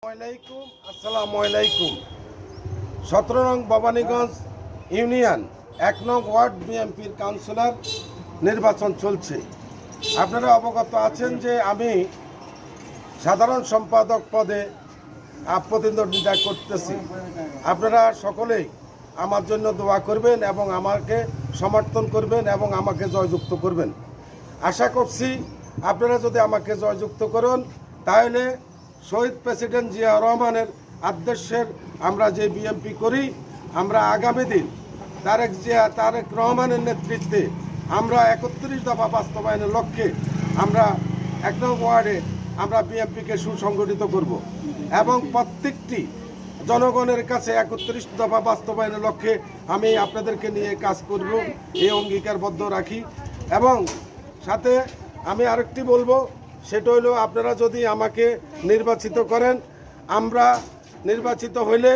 আসসালামু আলাইকুম। 17 নং ভবানীগঞ্জ ইউনিয়ন 1 নং ওয়ার্ড বিএনপির কাউন্সিলর নির্বাচন চলছে। আপনারা অবগত আছেন যে আমি সাধারণ সম্পাদক পদে প্রতিদ্বন্দ্বিতা করতেছি। আপনারা সকলেই আমার জন্য দোয়া করবেন এবং আমাকে সমর্থন করবেন এবং আমাকে জয়যুক্ত করবেন। আশা করছি আপনারা যদি আমাকে জয়যুক্ত করেন তাহলে শহীদ প্রেসিডেন্ট জিয়া রহমানের আদর্শের আমরা যে বিএনপি করি, আমরা আগামী দিন তারেক রহমানের নেতৃত্বে আমরা 31 দফা বাস্তবায়নের লক্ষ্যে আমরা 1 নং ওয়ার্ডে আমরা বিএনপিকে সুসংগঠিত করব এবং প্রত্যেকটি জনগণের কাছে 31 দফা বাস্তবায়নের লক্ষ্যে আমি আপনাদেরকে নিয়ে কাজ করব, এই অঙ্গীকারবদ্ধ রাখি। এবং সাথে আমি আরেকটি বলবো, সেটা হলো আপনারা যদি আমাকে নির্বাচিত করেন, আমরা নির্বাচিত হইলে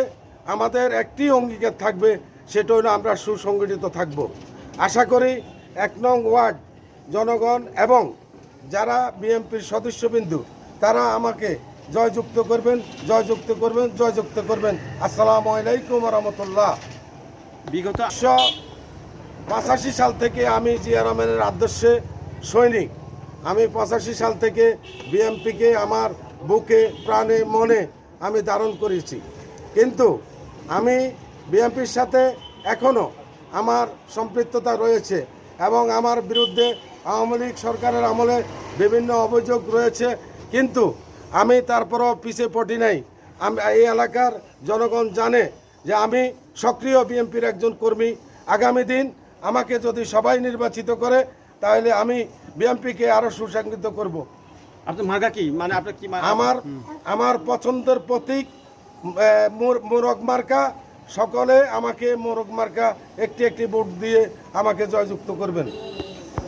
আমাদের একটি অঙ্গীকার থাকবে, সেটা হলো আমরা সুসংগঠিত থাকব। আশা করি 1 নং ওয়ার্ড জনগণ এবং যারা বিএনপির সদস্যবিন্দু তারা আমাকে জয়যুক্ত করবেন। আসসালামু আলাইকুম ওয়া রাহমাতুল্লাহ। বিগত 1985 সাল থেকে আমি জিয়া রহমানের আদর্শে সৈনিক। আমি 85 সাল থেকে বিএনপিকে আমার বুকে প্রাণে মনে আমি ধারণ করেছি, কিন্তু আমি বিএনপির সাথে এখনও আমার সম্পৃক্ততা রয়েছে এবং আমার বিরুদ্ধে আওয়ামী লীগ সরকারের আমলে বিভিন্ন অভিযোগ রয়েছে, কিন্তু আমি তারপরও পিছে পড়ি নাই। আমি এই এলাকার জনগণ জানে যে আমি সক্রিয় বিএনপির একজন কর্মী। আগামী দিন আমাকে যদি সবাই নির্বাচিত করে তাহলে আমি বিএনপিকে আরো সুসংগঠিত করব। আপনার মার্কা কি, মানে আপনার কি আমার পছন্দের প্রতীক মোরগ মার্কা। সকলে আমাকে মোরগ মার্কা একটি ভোট দিয়ে আমাকে জয়যুক্ত করবেন।